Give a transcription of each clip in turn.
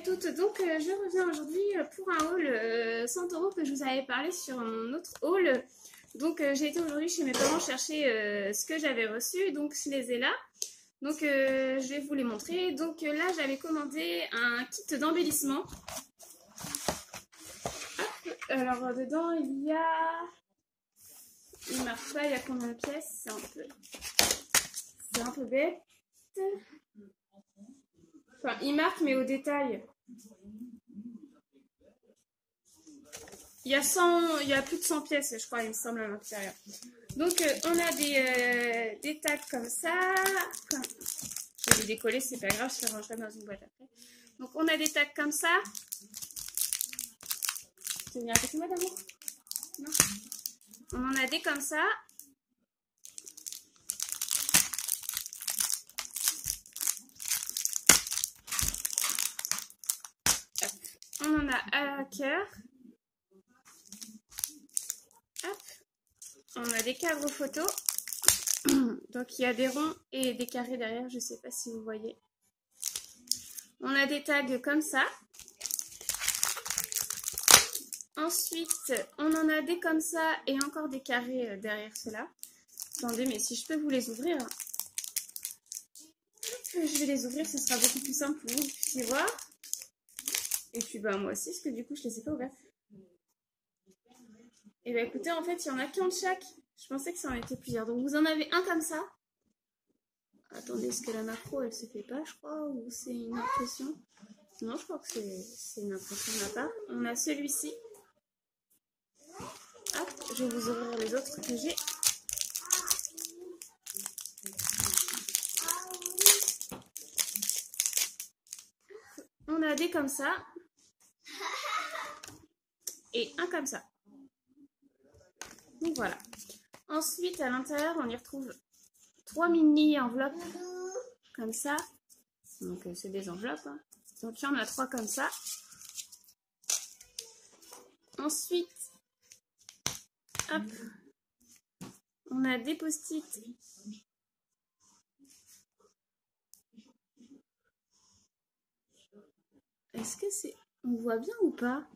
toutes, donc je reviens aujourd'hui pour un haul 100 € que je vous avais parlé sur un autre haul. Donc j'ai été aujourd'hui chez mes parents chercher ce que j'avais reçu, donc je les ai là. Donc je vais vous les montrer. Donc là j'avais commandé un kit d'embellissement. Alors dedans il y a... Il marque pas, il y a combien de pièces? C'est un peu bête. Enfin, il marque, mais au détail. Il y a plus de 100 pièces, je crois, il me semble, à l'intérieur. Donc, on a des tags comme ça. Je vais les décoller, c'est pas grave, je les rangerai dans une boîte après. Donc, on a des tags comme ça. Tu veux venir avec moi d'amour? Non. On en a des comme ça. On en a à cœur. Hop. On a des cadres photos. Donc il y a des ronds et des carrés derrière, je ne sais pas si vous voyez. On a des tags comme ça. Ensuite, on en a des comme ça et encore des carrés derrière cela. Attendez, mais si je peux vous les ouvrir. Je vais les ouvrir, ce sera beaucoup plus simple pour vous, vous puissiez voir. Et puis bah moi aussi, parce que du coup je les ai pas ouverts. Et bah écoutez, en fait il y en a qu'un de chaque. Je pensais que ça en était plusieurs. Donc vous en avez un comme ça. Attendez, est-ce que la macro elle se fait pas, je crois, ou c'est une impression? Non, je crois que c'est une impression de ma part. On a celui-ci. Hop, je vais vous ouvrir les autres que j'ai. On a des comme ça. Et un comme ça. Donc voilà. Ensuite, à l'intérieur, on y retrouve 3 mini enveloppes comme ça. Donc c'est des enveloppes. Hein. Donc il y en a 3 comme ça. Ensuite, hop, on a des post-it. Est-ce que c'est... On voit bien ou pas?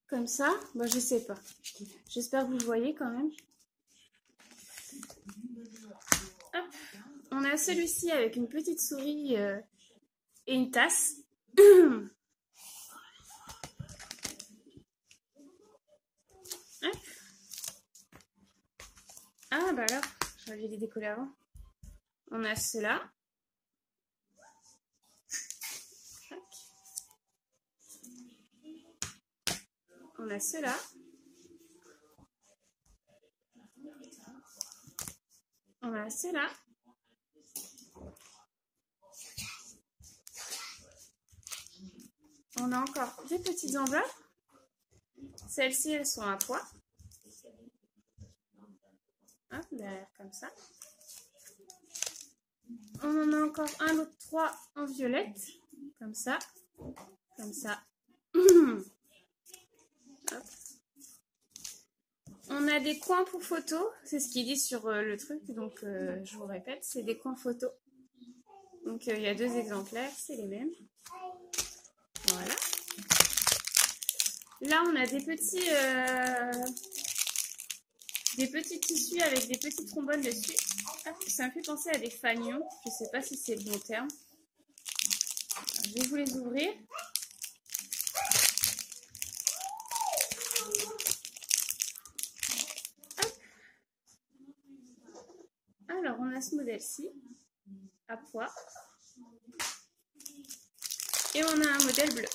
Comme ça, bah, je sais pas. J'espère que vous le voyez quand même. Hop. On a celui-ci avec une petite souris et une tasse. Hop. Ah bah alors, j'avais les décoller avant. On a cela. On a cela. On a cela. On a encore des petites enveloppes. Celles-ci, elles sont à poids. Hop, derrière comme ça. On en a encore un autre 3 en violette. Comme ça. Comme ça. Hop. On a des coins pour photo, c'est ce qu'il dit sur le truc, donc je vous répète, c'est des coins photo. Donc il y a 2 exemplaires, c'est les mêmes. Voilà. Là on a des petits tissus avec des petits trombones dessus. Ah, ça me fait penser à des fanions, je ne sais pas si c'est le bon terme. Je vais vous les ouvrir. Alors, on a ce modèle-ci, à poids. Et on a un modèle bleu.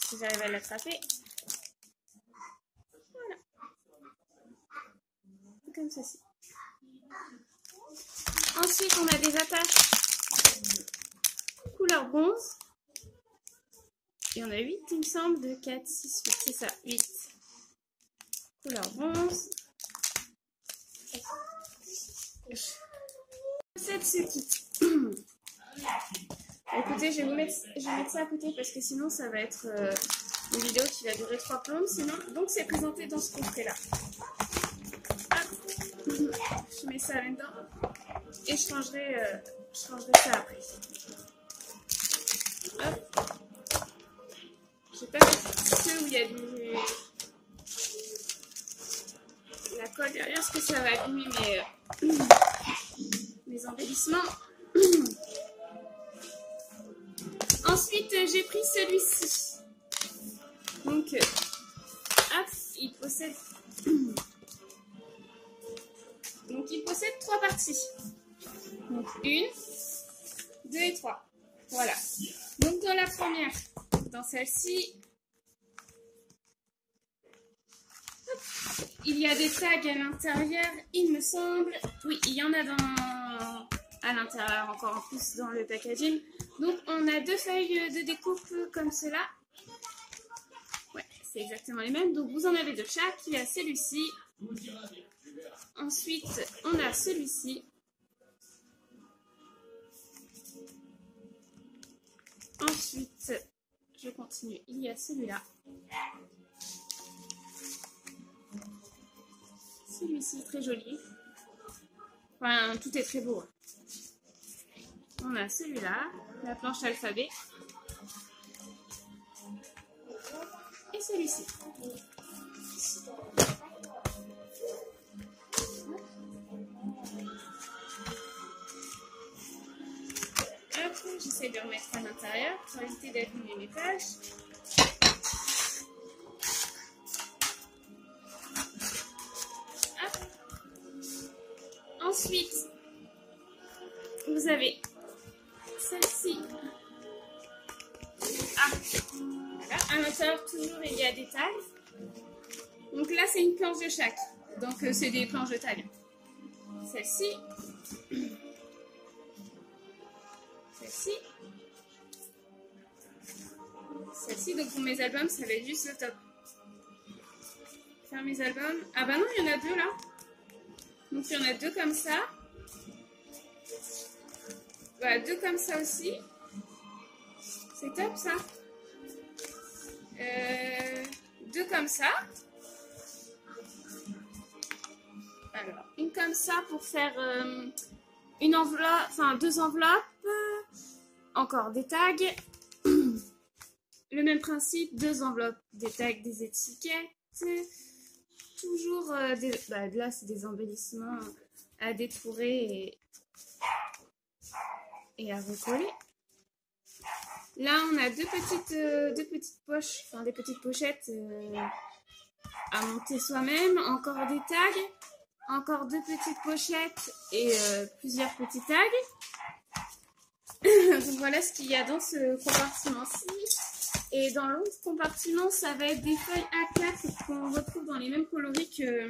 Si j'arrive à l'attraper. Voilà. Comme ceci. Ensuite, on a des attaches couleur bronze. Et on a 8, il me semble, de 4, 6, 8, c'est ça, 8. Couleur bronze. C'est ce kit. Écoutez, je vais mettre ça à côté parce que sinon ça va être une vidéo qui va durer 3 plombes. Sinon, donc c'est présenté dans ce coffret là. Je mets ça là-dedans. Et je changerai ça après. Hop. Je sais pas ceux où il y a la colle derrière, est-ce que ça va abîmer mes embellissements. Ensuite, j'ai pris celui-ci. Donc, hop, il possède... Donc, il possède 3 parties. Donc, 1, 2 et 3. Voilà. Donc, dans la première, dans celle-ci, il y a des tags à l'intérieur, il me semble. Oui, il y en a à l'intérieur, encore en plus dans le packaging. Donc, on a 2 feuilles de découpe comme cela. Ouais, c'est exactement les mêmes. Donc, vous en avez 2 chaque. Il y a celui-ci. Ensuite, on a celui-ci. Ensuite, je continue. Il y a celui-là. Celui-ci, très joli. Enfin, tout est très beau. On a celui-là, la planche alphabet. Et celui-ci. J'essaie de remettre à l'intérieur pour éviter d'abîmer mes pages. Ensuite, vous avez celle-ci. Voilà. À l'intérieur, toujours, il y a des tags. Donc là, c'est une planche de chaque. Donc, c'est des planches de tags. Celle-ci. Celle-ci. Celle-ci, donc pour mes albums, ça va être juste le top. Faire mes albums. Ah bah non, il y en a 2 là. Donc il y en a 2 comme ça. Voilà, 2 comme ça aussi. C'est top ça. 2 comme ça. Alors, une comme ça pour faire une enveloppe, enfin 2 enveloppes. Encore des tags. Le même principe, 2 enveloppes, des tags, des étiquettes. Toujours là, c'est des embellissements à détourer et à recoller. Là, on a deux petites poches, enfin des petites pochettes à monter soi-même. Encore des tags, encore 2 petites pochettes et plusieurs petits tags. Donc voilà ce qu'il y a dans ce compartiment-ci. Et dans l'autre compartiment, ça va être des feuilles A4 qu'on retrouve dans les mêmes coloris que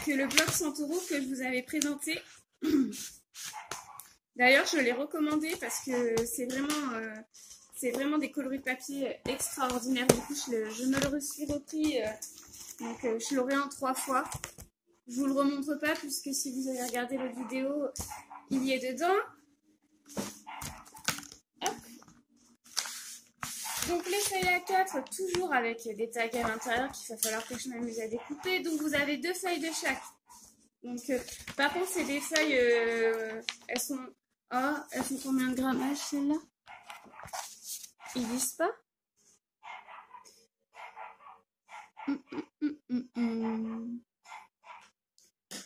le bloc Santoro que je vous avais présenté. D'ailleurs, je l'ai recommandé parce que c'est vraiment des coloris de papier extraordinaires. Du coup, je me le suis repris, donc je l'aurai en 3 fois. Je vous le remontre pas puisque si vous avez regardé la vidéo, il y est dedans. Hop. Donc les feuilles A4, toujours avec des tags à l'intérieur qu'il va falloir que je m'amuse à découper. Donc vous avez 2 feuilles de chaque. Donc par contre c'est des feuilles, elles sont combien de grammage celles-là? Ils disent pas.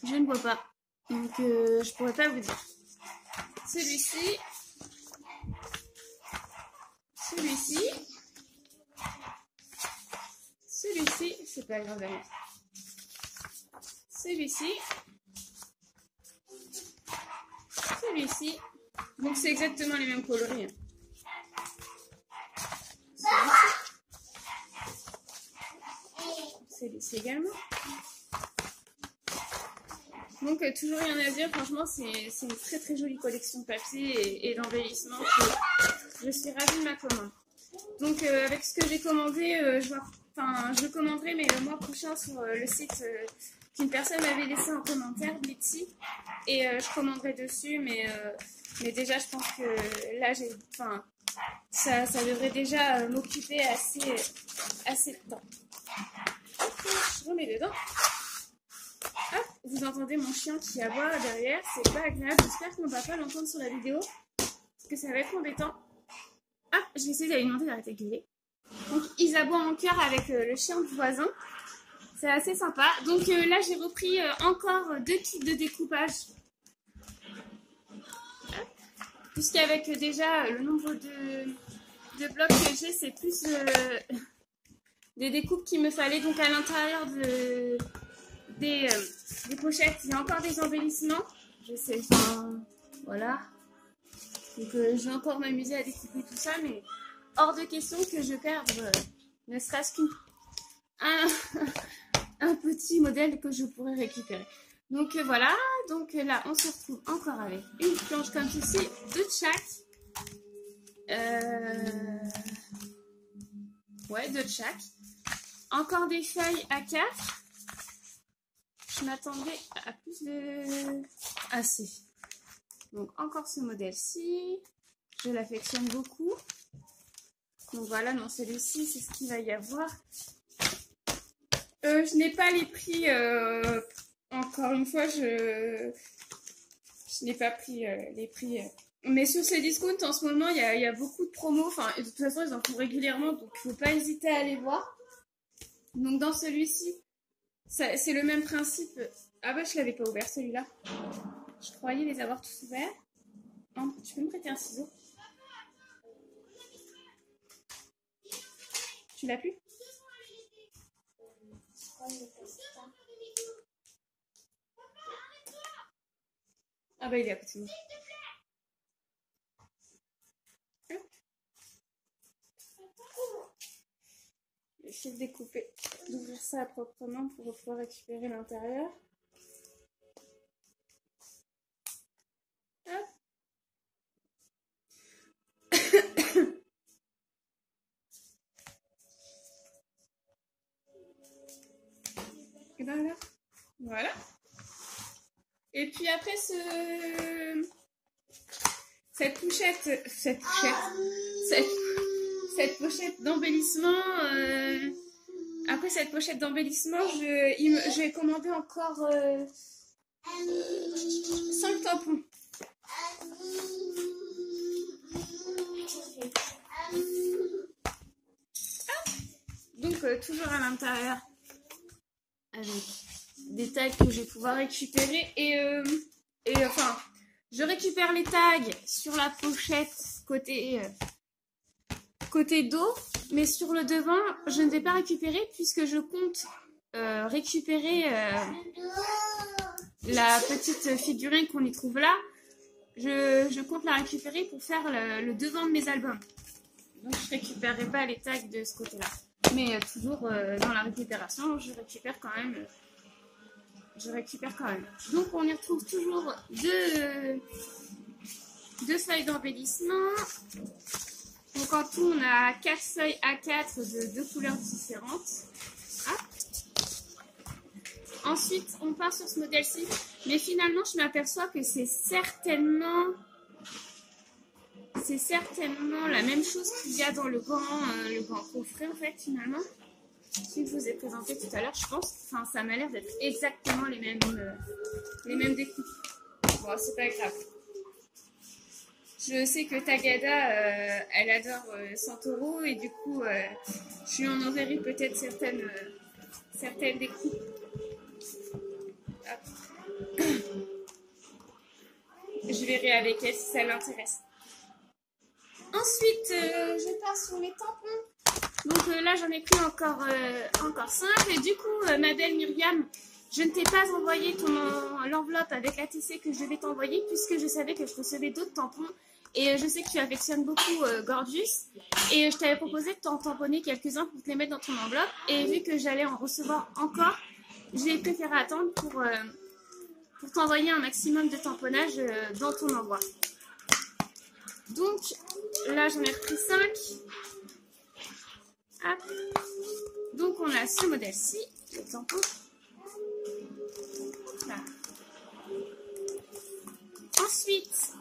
Je ne vois pas. Donc je pourrais pas vous dire. Celui-ci. Celui-ci. Celui-ci. C'est pas grave. Celui-ci. Celui-ci. Donc c'est exactement les mêmes coloris. Celui-ci également. Donc toujours rien à dire, franchement c'est une très très jolie collection de papier et d'embellissement. Je suis ravie de ma commande. Donc avec ce que j'ai commandé, je commanderai mais le mois prochain sur le site qu'une personne m'avait laissé en commentaire, Blitzy, et je commanderai dessus, mais déjà je pense que là ça devrait déjà m'occuper assez de temps. Je remets dedans. Hop. vous entendez mon chien qui aboie derrière, c'est pas agréable. J'espère qu'on va pas l'entendre sur la vidéo, parce que ça va être embêtant. Ah, je vais essayer d'aller demander d'arrêter de gueuler. Donc, ils aboient en chœur avec le chien du voisin. C'est assez sympa. Donc là, j'ai repris encore 2 kits de découpage. Puisqu'avec déjà le nombre de blocs que j'ai, c'est plus des découpes qu'il me fallait. Donc à l'intérieur des pochettes, il y a encore des embellissements. Je sais, enfin, voilà. Donc je vais encore m'amuser à découper tout ça, mais hors de question que je perde ne serait-ce qu'un petit modèle que je pourrais récupérer. Donc voilà, donc là on se retrouve encore avec une planche comme ceci, 2 de chaque. Ouais, 2 de chaque. Encore des feuilles A4. Je m'attendais à plus de... Ah si. Donc encore ce modèle-ci. Je l'affectionne beaucoup. Donc voilà, dans celui-ci, c'est ce qu'il va y avoir. Je n'ai pas les prix... Encore une fois, je n'ai pas pris les prix. Mais sur ce discount, en ce moment, il y a beaucoup de promos. Enfin, de toute façon, ils en font régulièrement, donc il ne faut pas hésiter à aller voir. Donc dans celui-ci, c'est le même principe. Ah bah, je ne l'avais pas ouvert celui-là. Je croyais les avoir tous ouverts. Oh, tu peux me prêter un ciseau? Tu l'as plus? Ah bah il est à côté de moi. Je vais essayer de découper, d'ouvrir ça proprement pour pouvoir récupérer l'intérieur. Hop. Et ben là, voilà. Et puis après cette pochette d'embellissement, après cette pochette d'embellissement, j'ai commandé encore 5 tampons. Donc toujours à l'intérieur avec des tags que je vais pouvoir récupérer et enfin je récupère les tags sur la pochette côté dos, mais sur le devant je ne vais pas récupérer puisque je compte récupérer la petite figurine qu'on y trouve là. Je compte la récupérer pour faire le devant de mes albums, donc je récupérerai pas les tags de ce côté là, mais toujours dans la récupération je récupère quand même. Donc on y retrouve toujours deux feuilles d'embellissement. Donc en tout on a 4 feuilles A4 de 2 couleurs différentes. Hop. Ensuite on part sur ce modèle-ci, mais finalement je m'aperçois que c'est certainement la même chose qu'il y a dans le grand coffret en fait finalement. Celui que je vous ai présenté tout à l'heure, je pense. Enfin, ça m'a l'air d'être exactement les mêmes découpes. Bon, c'est pas grave. Je sais que Tagada, elle adore Santoro et du coup, je lui en enverrai peut-être certaines découpes. Hop. Je verrai avec elle si ça l'intéresse. Ensuite, je passe sur les tampons. Donc là, j'en ai pris encore 5. Et du coup, ma belle Myriam, je ne t'ai pas envoyé l'enveloppe avec ATC que je vais t'envoyer puisque je savais que je recevais d'autres tampons. Et je sais que tu affectionnes beaucoup Gorgeous. Et je t'avais proposé de t'en tamponner quelques-uns pour te les mettre dans ton enveloppe. Et vu que j'allais en recevoir encore, j'ai préféré attendre pour t'envoyer un maximum de tamponnage dans ton envoi. Donc là, j'en ai repris 5. Hop. Donc on a ce modèle-ci, le tampon. Là. Ensuite,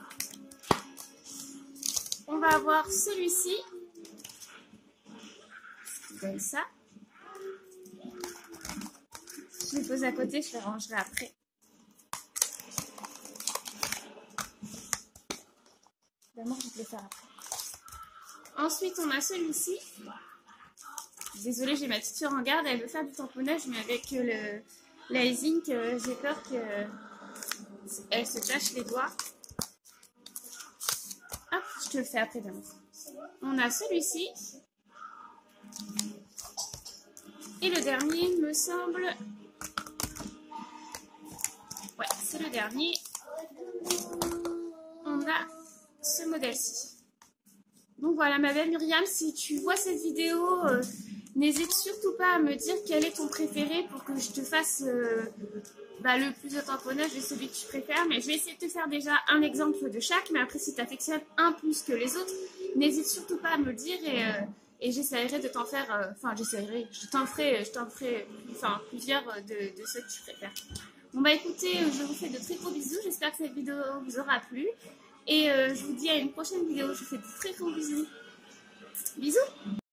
on va avoir celui-ci. Comme ça. Je les pose à côté, je les rangerai après. Évidemment, je vais te le faire après. Ensuite, on a celui-ci. Désolée, j'ai ma petite soeur en garde, elle veut faire du tamponnage, mais avec l'icing, j'ai peur qu'elle se tâche les doigts. Hop, je te le fais après d'amour. On a celui-ci. Et le dernier, il me semble... Ouais, c'est le dernier. On a ce modèle-ci. Donc voilà, ma belle Myriam, si tu vois cette vidéo, n'hésite surtout pas à me dire quel est ton préféré pour que je te fasse le plus de tamponnage de celui que tu préfères. Mais je vais essayer de te faire déjà un exemple de chaque. Mais après, si tu affectionnes un plus que les autres, n'hésite surtout pas à me le dire et j'essaierai de t'en faire... je t'en ferai plusieurs de ceux que tu préfères. Bon bah écoutez, je vous fais de très gros bisous. J'espère que cette vidéo vous aura plu. Et je vous dis à une prochaine vidéo. Je vous fais de très gros bisous. Bisous!